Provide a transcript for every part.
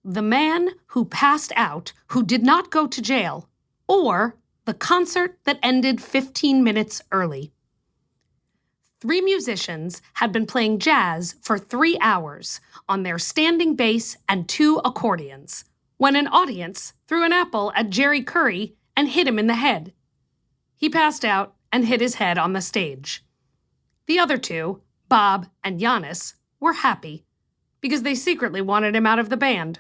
The Man Who Passed Out Who Did Not Go to Jail, or The Concert That Ended 15 Minutes Early. 3 musicians had been playing jazz for 3 hours on their standing bass and 2 accordions when an audience threw an apple at Jerry Curry and hit him in the head. He passed out and hit his head on the stage. The other 2, Bob and Giannis, were happy because they secretly wanted him out of the band.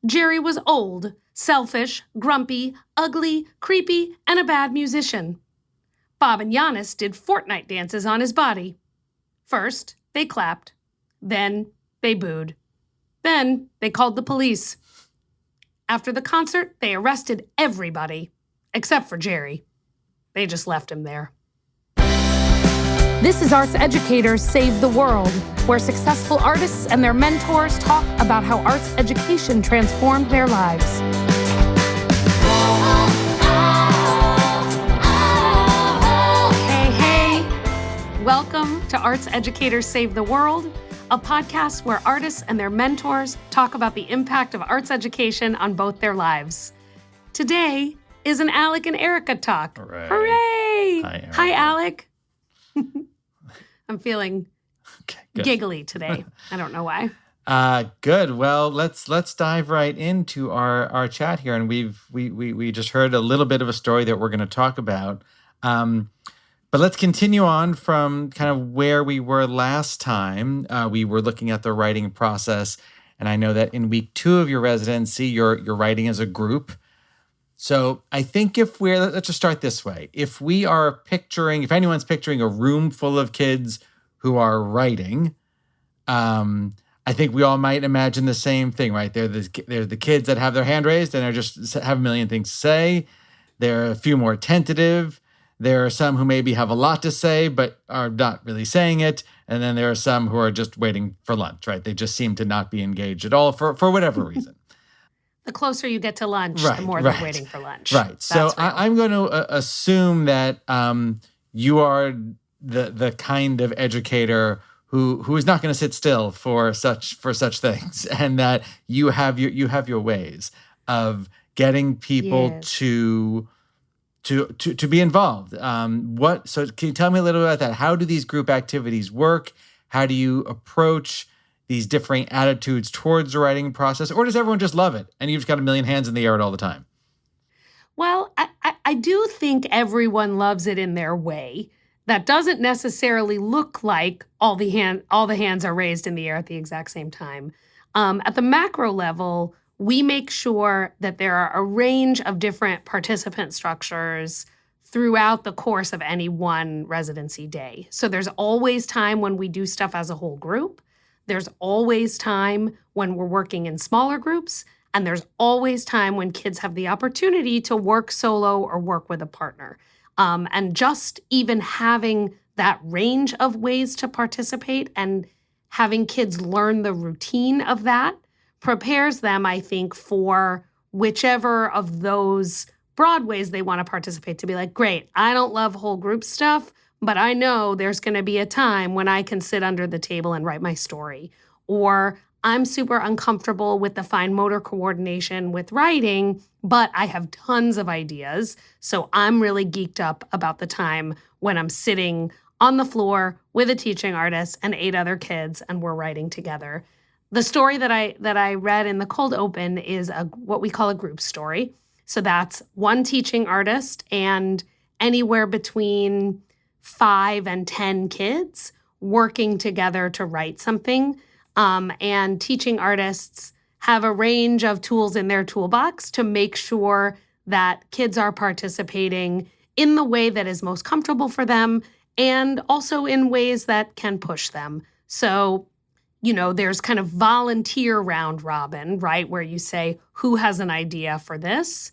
Jerry was old, selfish, grumpy, ugly, creepy, and a bad musician. Bob and Giannis did Fortnite dances on his body. First, they clapped. Then, they booed. Then, they called the police. After the concert, they arrested everybody, except for Jerry. They just left him there. This is Arts Educators Save the World, where successful artists and their mentors talk about how arts education transformed their lives. Welcome to Arts Educators Save the World, a podcast where artists and their mentors talk about the impact of arts education on both their lives. Today is an Alek and Erica talk. Hooray! Hi, Alek. I'm feeling giggly today. I don't know why. Good. Well, let's dive right into our chat here, and we just heard a little bit of a story that we're going to talk about. But let's continue on from kind of where we were last time. We were looking at the writing process, and I know that in week 2 of your residency, you're writing as a group. So I think let's just start this way. If anyone's picturing a room full of kids who are writing, I think we all might imagine the same thing, right? They're the kids that have their hand raised and are just have a million things to say. They're a few more tentative. There are some who maybe have a lot to say, but are not really saying it. And then there are some who are just waiting for lunch, right? They just seem to not be engaged at all for whatever reason. The closer you get to lunch, the more they're waiting for lunch. Right. So I'm going to assume that you are the kind of educator who is not going to sit still for such things, and that you have your ways of getting people to be involved. So can you tell me a little bit about that? How do these group activities work? How do you approach these differing attitudes towards the writing process? Or does everyone just love it and you've just got a million hands in the air all the time? Well, I do think everyone loves it in their way. That doesn't necessarily look like all the hands are raised in the air at the exact same time. At the macro level, we make sure that there are a range of different participant structures throughout the course of any one residency day. So there's always time when we do stuff as a whole group. There's always time when we're working in smaller groups. And there's always time when kids have the opportunity to work solo or work with a partner. And just even having that range of ways to participate and having kids learn the routine of that prepares them, I think, for whichever of those broad ways they want to participate, to be like, great, I don't love whole group stuff, but I know there's going to be a time when I can sit under the table and write my story. Or I'm super uncomfortable with the fine motor coordination with writing, but I have tons of ideas. So I'm really geeked up about the time when I'm sitting on the floor with a teaching artist and 8 other kids and we're writing together. The story that I read in the cold open is what we call a group story. So that's one teaching artist and anywhere between 5 and 10 kids working together to write something. And teaching artists have a range of tools in their toolbox to make sure that kids are participating in the way that is most comfortable for them and also in ways that can push them. So, there's kind of volunteer round robin, right, where you say, who has an idea for this?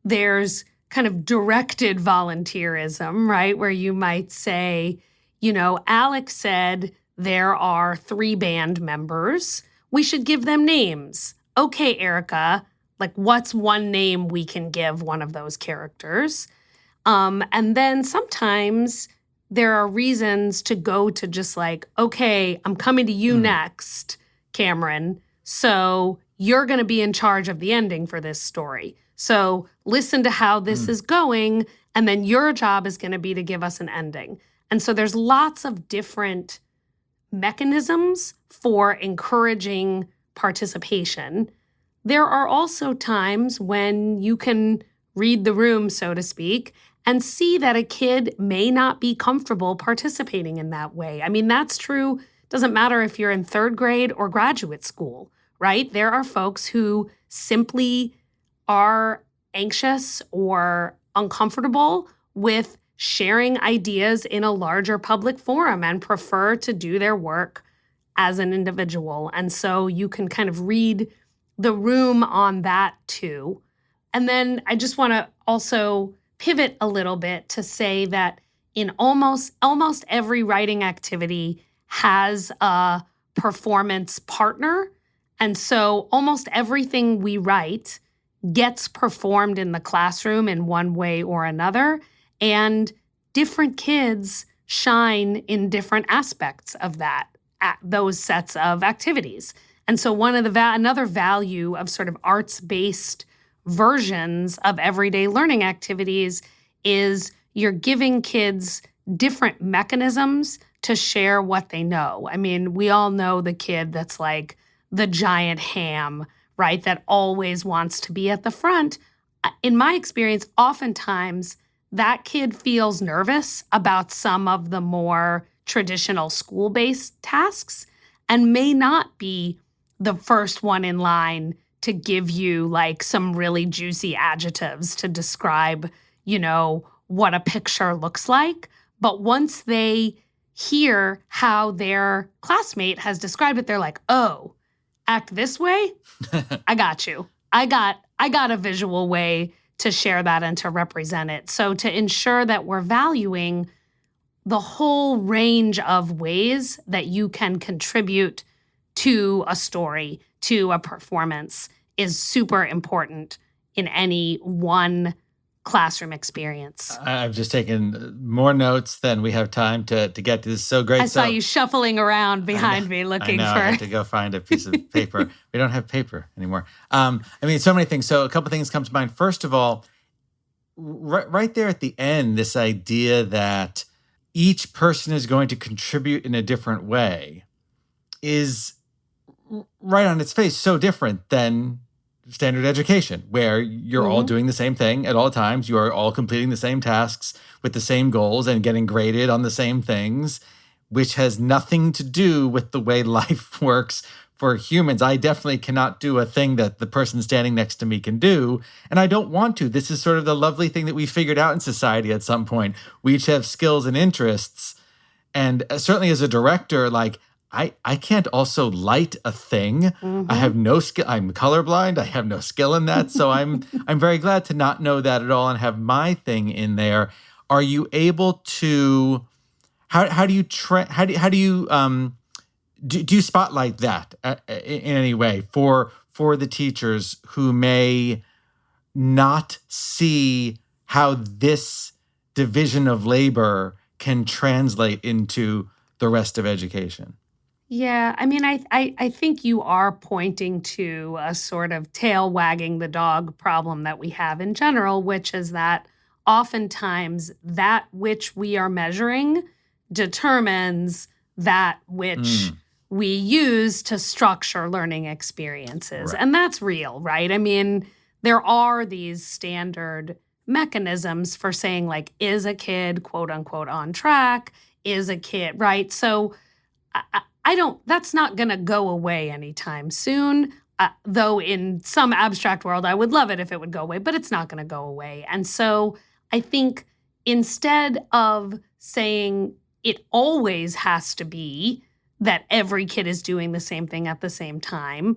There's kind of directed volunteerism, right, where you might say, Alek said there are 3 band members. We should give them names. Okay, Erica, what's one name we can give one of those characters? And then sometimes there are reasons to go to just okay, I'm coming to you next, Cameron. So you're going to be in charge of the ending for this story. So listen to how this is going, and then your job is going to be to give us an ending. And so there's lots of different mechanisms for encouraging participation. There are also times when you can read the room, so to speak, and see that a kid may not be comfortable participating in that way. I mean, that's true. Doesn't matter if you're in third grade or graduate school, right? There are folks who simply are anxious or uncomfortable with sharing ideas in a larger public forum and prefer to do their work as an individual. And so you can kind of read the room on that too. And then I just want to also pivot a little bit to say that in almost every writing activity has a performance partner. And so almost everything we write gets performed in the classroom in one way or another. And different kids shine in different aspects of those sets of activities. And so another value of sort of arts-based versions of everyday learning activities is you're giving kids different mechanisms to share what they know. I mean, we all know the kid that's like the giant ham, right, that always wants to be at the front. In my experience, oftentimes that kid feels nervous about some of the more traditional school-based tasks and may not be the first one in line to give you like some really juicy adjectives to describe, what a picture looks like. But once they hear how their classmate has described it, they're like, oh, act this way? I got you. I got a visual way to share that and to represent it. So to ensure that we're valuing the whole range of ways that you can contribute to a story, to a performance, is super important in any one classroom experience. I've just taken more notes than we have time to get to. This is so great. I saw you shuffling around behind me looking for... I had to go find a piece of paper. We don't have paper anymore. So many things. So a couple things come to mind. First of all, right there at the end, this idea that each person is going to contribute in a different way is right on its face so different than standard education, where you're all doing the same thing at all times. You are all completing the same tasks with the same goals and getting graded on the same things, which has nothing to do with the way life works for humans. I definitely cannot do a thing that the person standing next to me can do, and I don't want to. This is sort of the lovely thing that we figured out in society at some point. We each have skills and interests, and certainly as a director, like, I can't also light a thing. I have no skill. I'm colorblind. I have no skill in that. So I'm very glad to not know that at all and have my thing in there. Are you able to? How do you do you spotlight that in any way for the teachers who may not see how this division of labor can translate into the rest of education? Yeah, I mean, I think you are pointing to a sort of tail wagging the dog problem that we have in general, which is that oftentimes that which we are measuring determines that which we use to structure learning experiences. Right. And that's real, right? I mean, there are these standard mechanisms for saying, like, is a kid, quote unquote, on track? Is a kid, right? So that's not going to go away anytime soon. Though in some abstract world, I would love it if it would go away, but it's not going to go away. And so I think instead of saying it always has to be that every kid is doing the same thing at the same time,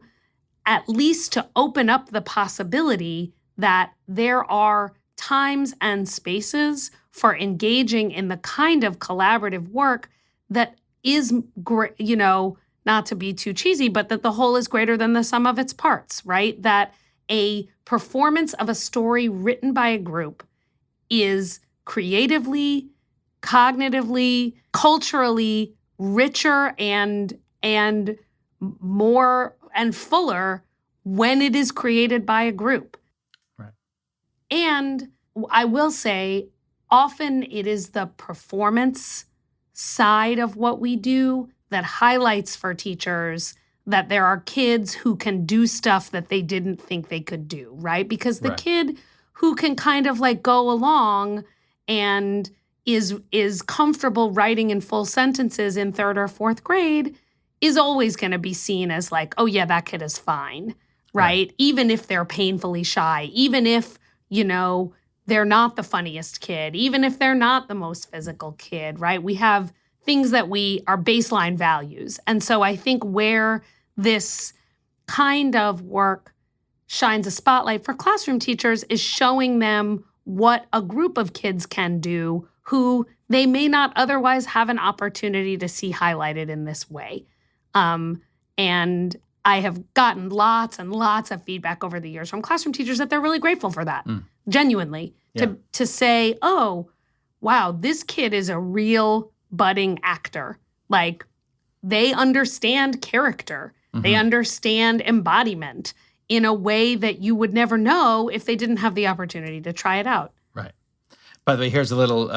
at least to open up the possibility that there are times and spaces for engaging in the kind of collaborative work that is great, not to be too cheesy, but that the whole is greater than the sum of its parts, right? That a performance of a story written by a group is creatively, cognitively, culturally richer and more and fuller when it is created by a group. Right. And I will say, often it is the performance side of what we do that highlights for teachers that there are kids who can do stuff that they didn't think they could do, right? Because the Right. kid who can kind of like go along and is comfortable writing in full sentences in 3rd or 4th grade is always going to be seen as like, oh yeah, that kid is fine, right? Even if they're painfully shy, even if, they're not the funniest kid, even if they're not the most physical kid, right? We have things that are baseline values. And so I think where this kind of work shines a spotlight for classroom teachers is showing them what a group of kids can do who they may not otherwise have an opportunity to see highlighted in this way. And I have gotten lots and lots of feedback over the years from classroom teachers that they're really grateful for that, genuinely, to say, oh, wow, this kid is a real budding actor. Like, they understand character. They understand embodiment in a way that you would never know if they didn't have the opportunity to try it out. Right. By the way, here's a little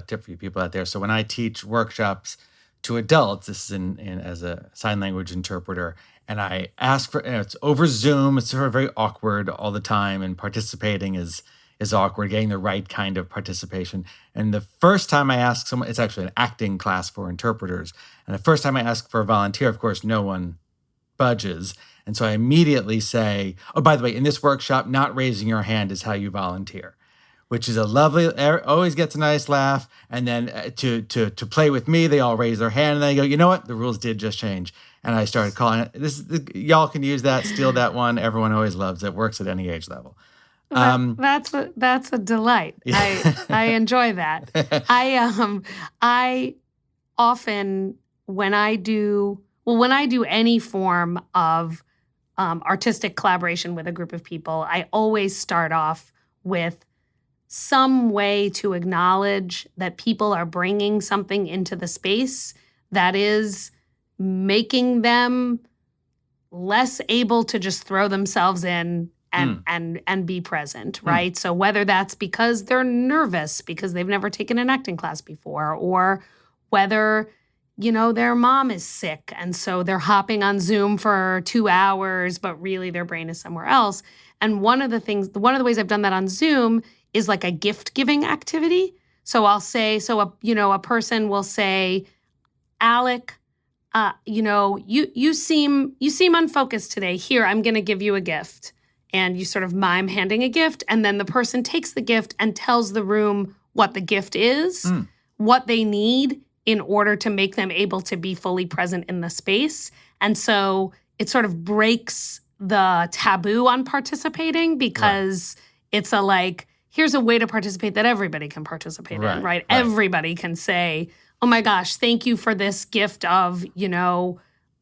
tip for you people out there. So when I teach workshops to adults, this is as a sign language interpreter, and I ask for, it's over Zoom. It's sort of very awkward all the time, and participating is awkward, getting the right kind of participation. And the first time I ask someone, it's actually an acting class for interpreters. And the first time I ask for a volunteer, of course, no one budges. And so I immediately say, oh, by the way, in this workshop, not raising your hand is how you volunteer, which is a lovely, always gets a nice laugh. And then to play with me, they all raise their hand and they go, you know what? The rules did just change. And I started calling it, y'all can use that, steal that one. Everyone always loves it. Works at any age level. That's a delight. Yeah. I enjoy that. I often, when I do any form of artistic collaboration with a group of people, I always start off with some way to acknowledge that people are bringing something into the space that is making them less able to just throw themselves in and be present, right? So whether that's because they're nervous because they've never taken an acting class before, or whether, their mom is sick and so they're hopping on Zoom for 2 hours, but really their brain is somewhere else. And one of the ways I've done that on Zoom is like a gift giving activity. So I'll say, a person will say, Alek, you seem unfocused today. Here, I'm going to give you a gift. And you sort of mime handing a gift, and then the person takes the gift and tells the room what the gift is, what they need in order to make them able to be fully present in the space. And so it sort of breaks the taboo on participating because it's here's a way to participate that everybody can participate in, right? Everybody can say, oh my gosh, thank you for this gift of,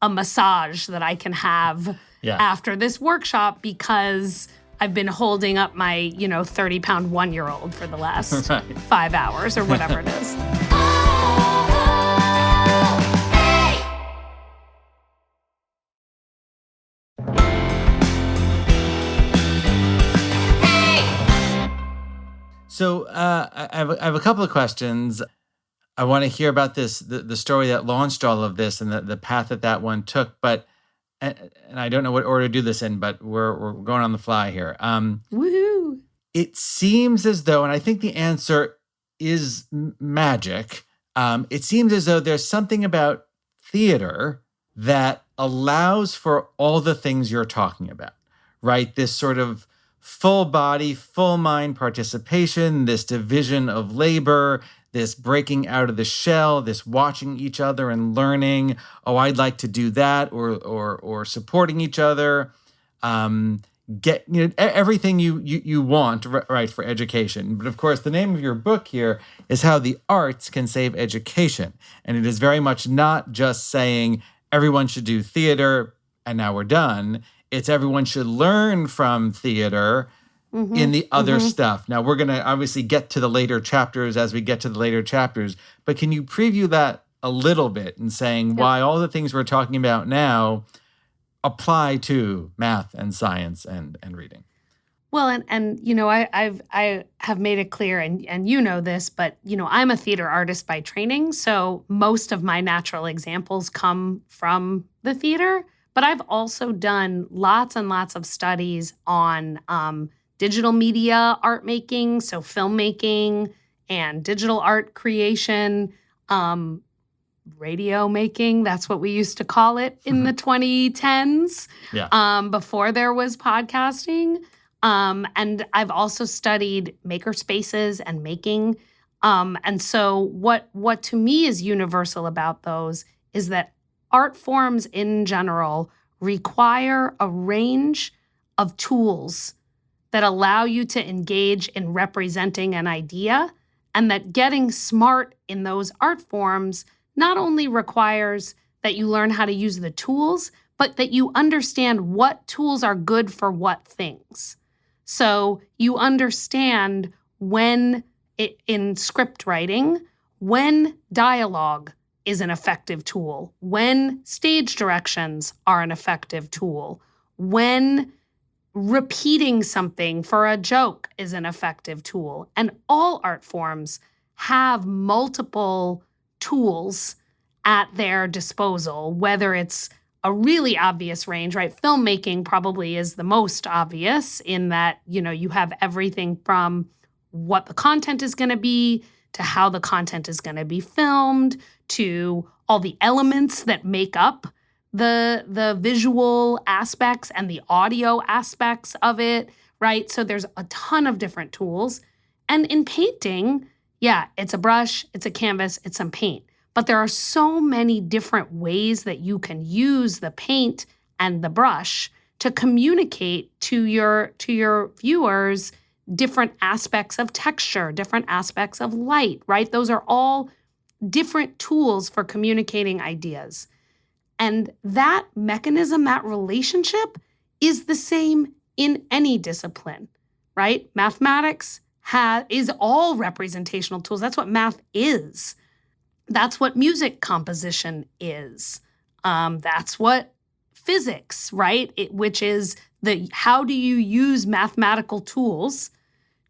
a massage that I can have after this workshop because I've been holding up my, 30-pound 1-year-old for the last 5 hours or whatever it is. So I have a couple of questions. I want to hear about the story that launched all of this and the path that one took. But and I don't know what order to do this in, but we're going on the fly here. Woohoo! It seems as though, and I think the answer is magic. It seems as though there's something about theater that allows for all the things you're talking about, right? This sort of full body, full mind participation, this division of labor, this breaking out of the shell, this watching each other and learning, oh, I'd like to do that, or supporting each other, get everything you want, right, for education. But of course, the name of your book here is How the Arts Can Save Education. And it is very much not just saying everyone should do theater and now we're done. It's everyone should learn from theater in the other stuff. Now, we're going to obviously get to the later chapters as we get to the later chapters, but can you preview that a little bit and saying why all the things we're talking about now apply to math and science and reading? Well, and I have made it clear, and you know this, but I'm a theater artist by training, so most of my natural examples come from the theater. But I've also done lots and lots of studies on digital media art making, so filmmaking and digital art creation, radio making. That's what we used to call it in the 2010s, before there was podcasting. And I've also studied maker spaces and making. And so what to me is universal about those is that art forms in general require a range of tools that allow you to engage in representing an idea, and that getting smart in those art forms not only requires that you learn how to use the tools, but that you understand what tools are good for what things. So you understand in script writing, when dialogue is an effective tool, when stage directions are an effective tool, when repeating something for a joke is an effective tool. And all art forms have multiple tools at their disposal, whether it's a really obvious range, right? Filmmaking probably is the most obvious in that, you have everything from what the content is going to be, to how the content is going to be filmed, to all the elements that make up the visual aspects and the audio aspects of it, right? So there's a ton of different tools. And in painting, it's a brush, it's a canvas, it's some paint. But there are so many different ways that you can use the paint and the brush to communicate to your viewers different aspects of texture, different aspects of light, right? Those are all different tools for communicating ideas. And that mechanism, that relationship is the same in any discipline, right? Mathematics is all representational tools. That's what math is. That's what music composition is. That's what physics, right? Which is how do you use mathematical tools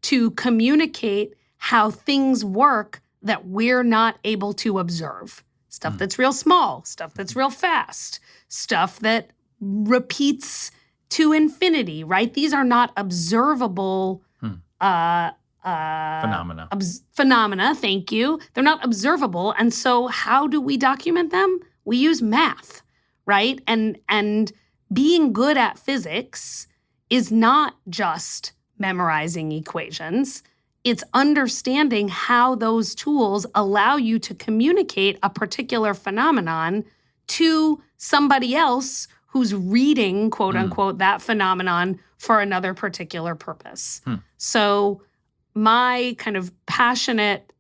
to communicate how things work that we're not able to observe. Stuff that's real small, stuff that's real fast, stuff that repeats to infinity, right? These are not observable phenomena. Phenomena, thank you. They're not observable. And so how do we document them? We use math, right? And being good at physics is not just memorizing equations. It's understanding how those tools allow you to communicate a particular phenomenon to somebody else who's reading, quote unquote, that phenomenon for another particular purpose. So my kind of passionate,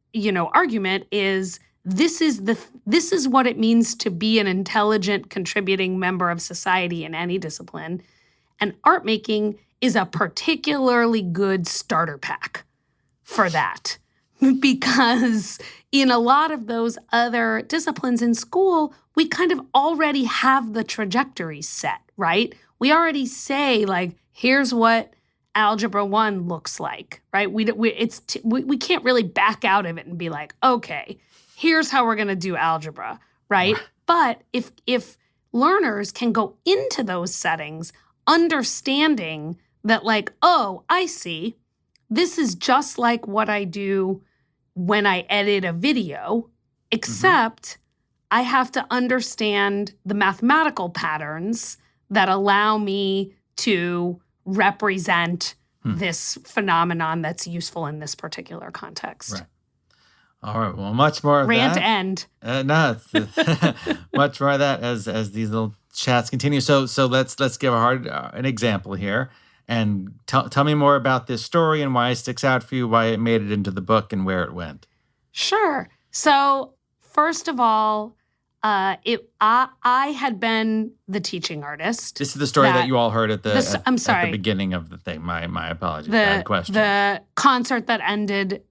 argument is this is what it means to be an intelligent, contributing member of society in any discipline. And art making is a particularly good starter pack for that, because in a lot of those other disciplines in school, we kind of already have the trajectory set, right? We already say, like, here's what Algebra 1 looks like, right? We can't really back out of it and be like, okay, here's how we're going to do algebra, right? But if learners can go into those settings understanding that, like, oh, I see, this is just like what I do when I edit a video, except I have to understand the mathematical patterns that allow me to represent this phenomenon that's useful in this particular context. Right. All right. Well, much more of Rant that. end. No, much more of that as these little chats continue. So let's give an example here. And tell me more about this story and why it sticks out for you, why it made it into the book and where it went. Sure. So first of all, I had been the teaching artist. This is the story that you all heard at the beginning of the thing. My apologies. Bad question. The concert that ended.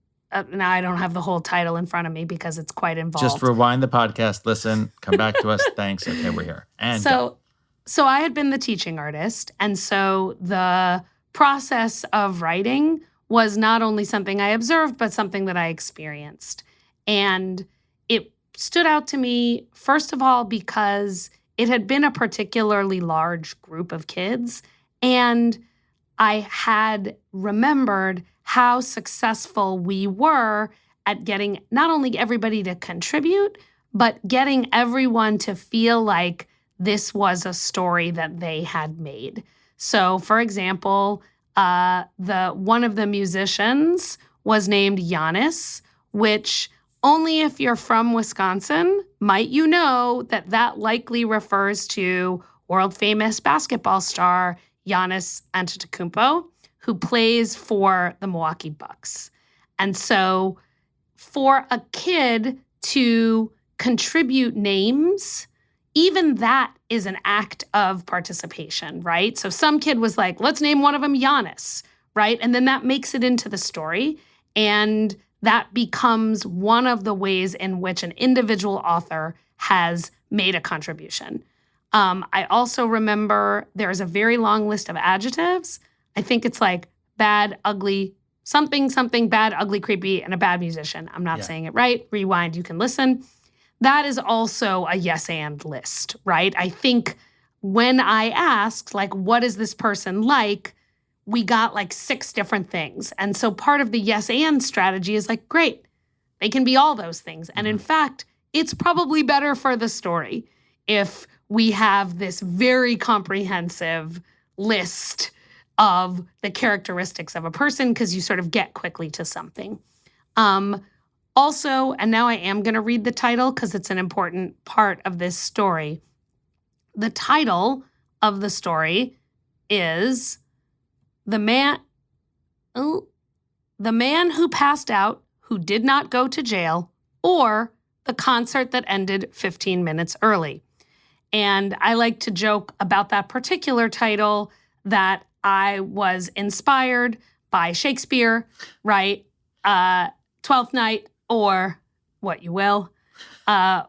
Now I don't have the whole title in front of me because it's quite involved. Just rewind the podcast, listen, come back to us. Thanks. Okay, we're here. And so So I had been the teaching artist, and so the process of writing was not only something I observed, but something that I experienced. And it stood out to me, first of all, because it had been a particularly large group of kids. And I had remembered how successful we were at getting not only everybody to contribute, but getting everyone to feel like this was a story that they had made. So, for example, the one of the musicians was named Giannis, which only if you're from Wisconsin might you know that that likely refers to world famous basketball star Giannis Antetokounmpo, who plays for the Milwaukee Bucks. And so for a kid to contribute names, even that is an act of participation, right? So some kid was like, let's name one of them Giannis, right? And then that makes it into the story. And that becomes one of the ways in which an individual author has made a contribution. I also remember there's a very long list of adjectives. I think it's like bad, ugly, something, something, bad, ugly, creepy, and a bad musician. I'm not saying it right. Rewind, you can listen. That is also a yes and list, right? I think when I asked, like, what is this person like? We got like 6 different things. And so part of the yes and strategy is like, great, they can be all those things. And in fact, it's probably better for the story if we have this very comprehensive list of the characteristics of a person, because you sort of get quickly to something. Also, and now I am going to read the title because it's an important part of this story. The title of the story is The Man Who Passed Out, Who Did Not Go to Jail, or The Concert That Ended 15 Minutes Early. And I like to joke about that particular title that I was inspired by Shakespeare, right? Twelfth Night, or what you will,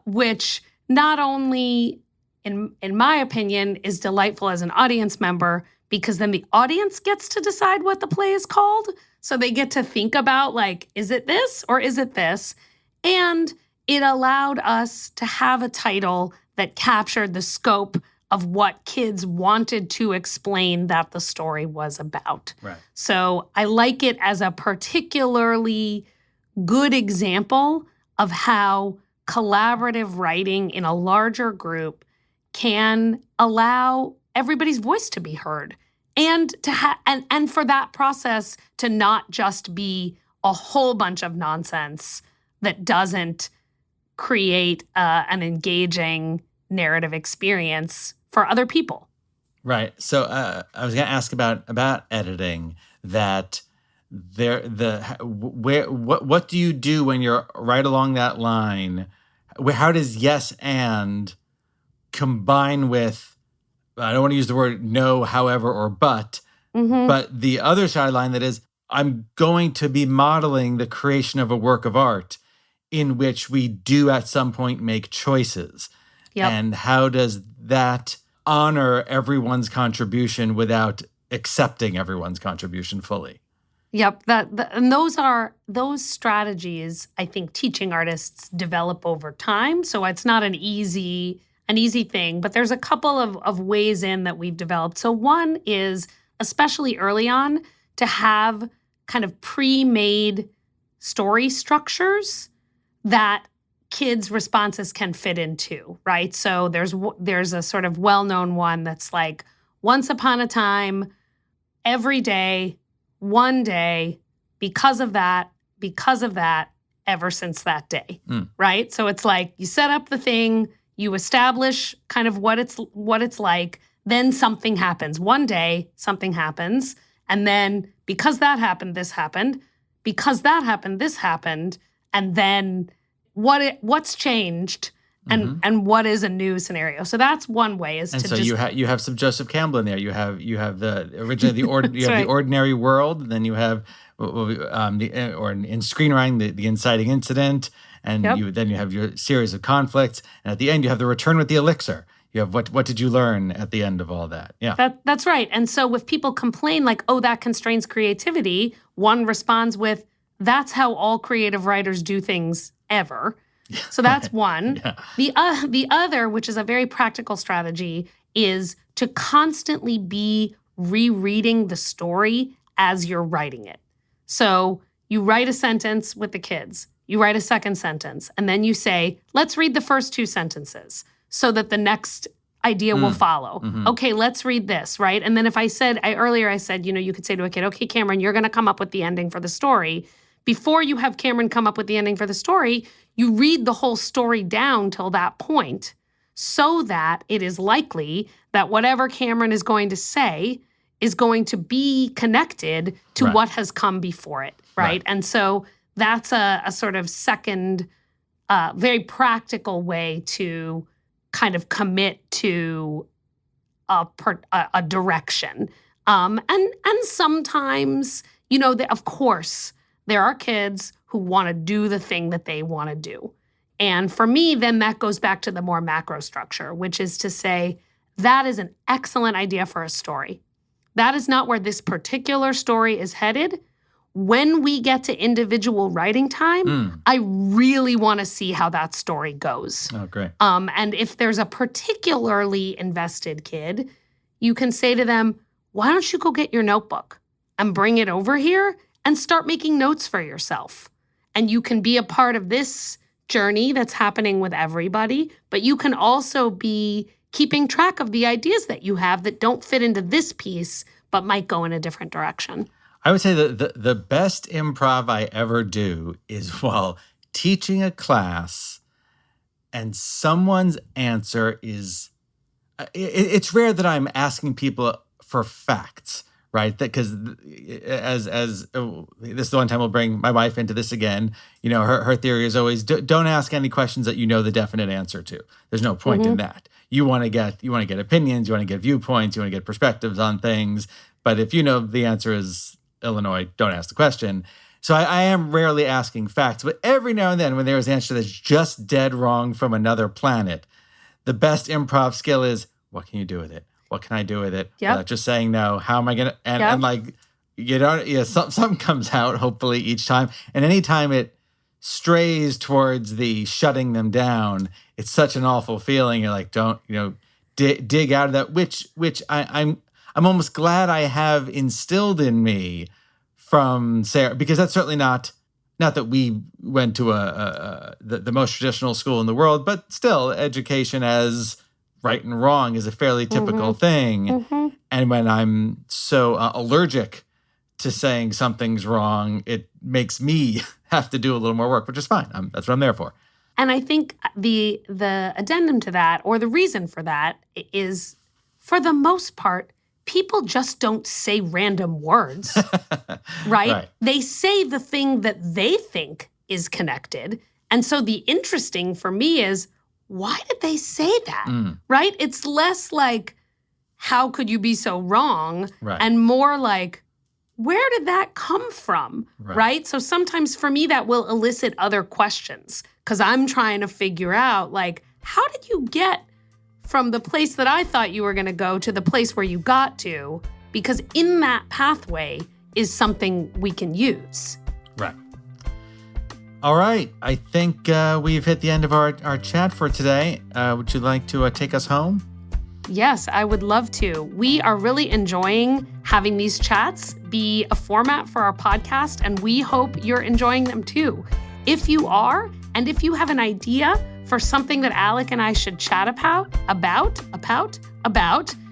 which not only, in my opinion, is delightful as an audience member, because then the audience gets to decide what the play is called. So they get to think about, like, is it this or is it this? And it allowed us to have a title that captured the scope of what kids wanted to explain that the story was about. Right. So I like it as a particularly good example of how collaborative writing in a larger group can allow everybody's voice to be heard, and to and for that process to not just be a whole bunch of nonsense that doesn't create an engaging narrative experience for other people. Right. So I was going to ask about editing. That what do you do when you're right along that line? How does yes and combine with, I don't want to use the word no, however, or but the other sideline that is, I'm going to be modeling the creation of a work of art in which we do at some point make choices. Yep. And how does that honor everyone's contribution without accepting everyone's contribution fully? Yep. And those strategies, I think teaching artists develop over time. So it's not an easy thing, but there's a couple of ways in that we've developed. So one is, especially early on, to have kind of pre-made story structures that kids' responses can fit into, right? So there's a sort of well-known one that's like, once upon a time, every day, one day, because of that, ever since that day, right? So it's like you set up the thing, you establish kind of what it's like, then something happens. One day, something happens, and then because that happened, this happened. Because that happened, this happened, and then what's changed and what is a new scenario. So that's one way is and to so just you have some Joseph Campbell in there. You have the originally you have right. the ordinary world, then you have or in screenwriting the inciting incident, and Yep. then you have your series of conflicts, and at the end you have the return with the elixir. You have what did you learn at the end of all that? Yeah. That's right. And so if people complain like, oh, that constrains creativity, one responds with, that's how all creative writers do things ever. So that's one. Yeah. The other, which is a very practical strategy, is to constantly be rereading the story as you're writing it. So you write a sentence with the kids, you write a second sentence, and then you say, let's read the first two sentences so that the next idea will follow. Mm-hmm. Okay, let's read this, right? And then if earlier I said, you could say to a kid, okay, Cameron, you're going to come up with the ending for the story. Before you have Cameron come up with the ending for the story, you read the whole story down till that point so that it is likely that whatever Cameron is going to say is going to be connected to what has come before it, right? And so that's a sort of second, very practical way to kind of commit to a direction. And sometimes, of course, there are kids who want to do the thing that they want to do. And for me, then that goes back to the more macro structure, which is to say, that is an excellent idea for a story. That is not where this particular story is headed. When we get to individual writing time, I really want to see how that story goes. Oh, great. And if there's a particularly invested kid, you can say to them, why don't you go get your notebook and bring it over here and start making notes for yourself? And you can be a part of this journey that's happening with everybody, but you can also be keeping track of the ideas that you have that don't fit into this piece, but might go in a different direction. I would say that the best improv I ever do is while teaching a class and someone's answer is, it's rare that I'm asking people for facts, right? Because as this is the one time we'll bring my wife into this again. Her theory is always don't ask any questions that you know the definite answer to. There's no point in that. You want to get opinions, you want to get viewpoints, you want to get perspectives on things. But if you know the answer is Illinois, don't ask the question. So I am rarely asking facts, but every now and then when there is an answer that's just dead wrong from another planet, the best improv skill is, what can you do with it? What can I do with it? Yep. Just saying no. How am I going to? And like, something comes out hopefully each time. And anytime it strays towards the shutting them down, it's such an awful feeling. You're like, don't, dig out of that, which I'm almost glad I have instilled in me from Sarah, because that's certainly not that we went to the most traditional school in the world, but still education as right and wrong is a fairly typical thing. And when I'm so allergic to saying something's wrong, it makes me have to do a little more work, which is fine. That's what I'm there for. And I think the addendum to that, or the reason for that, is, for the most part, people just don't say random words, right? They say the thing that they think is connected. And so the interesting for me is, why did they say that, right? It's less like, how could you be so wrong? And more like, where did that come from, right? So sometimes for me, that will elicit other questions because I'm trying to figure out, like, how did you get from the place that I thought you were going to go to the place where you got to? Because in that pathway is something we can use. Right. All right. I think we've hit the end of our chat for today. Would you like to take us home? Yes, I would love to. We are really enjoying having these chats be a format for our podcast, and we hope you're enjoying them too. If you are, and if you have an idea for something that Alek and I should chat about,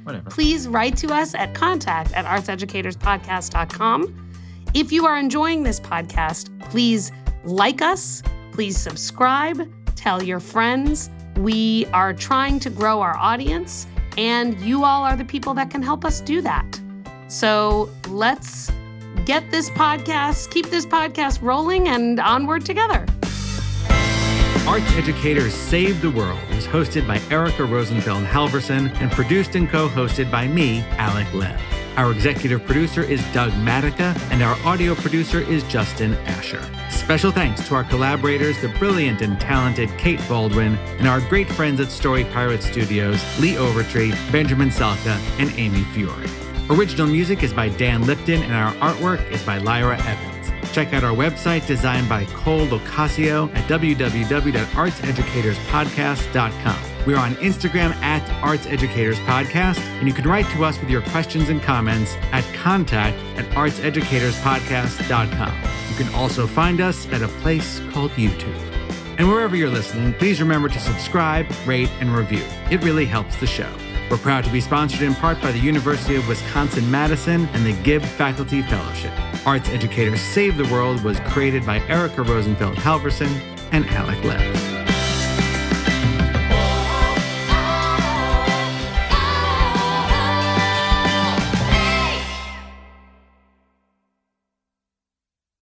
whatever, please write to us at contact@artseducatorspodcast.com. If you are enjoying this podcast, please like us, please subscribe, tell your friends. We are trying to grow our audience, and you all are the people that can help us do that. So let's keep this podcast rolling and onward together. Arts Educators Save the World is hosted by Erica Rosenfeld Halverson and produced and co-hosted by me, Alek Lev. Our executive producer is Doug Matica, and our audio producer is Justin Asher. Special thanks to our collaborators, the brilliant and talented Kate Baldwin, and our great friends at Story Pirate Studios, Lee Overtree, Benjamin Salka, and Amy Fiore. Original music is by Dan Lipton, and our artwork is by Lyra Evans. Check out our website designed by Cole Locasio at www.artseducatorspodcast.com. We're on Instagram at Arts Educators Podcast, and you can write to us with your questions and comments at contact@artseducatorspodcast.com. You can also find us at a place called YouTube. And wherever you're listening, please remember to subscribe, rate, and review. It really helps the show. We're proud to be sponsored in part by the University of Wisconsin-Madison and the Gibb Faculty Fellowship. Arts Educators Save the World was created by Erica Rosenfeld Halverson and Alec Lev.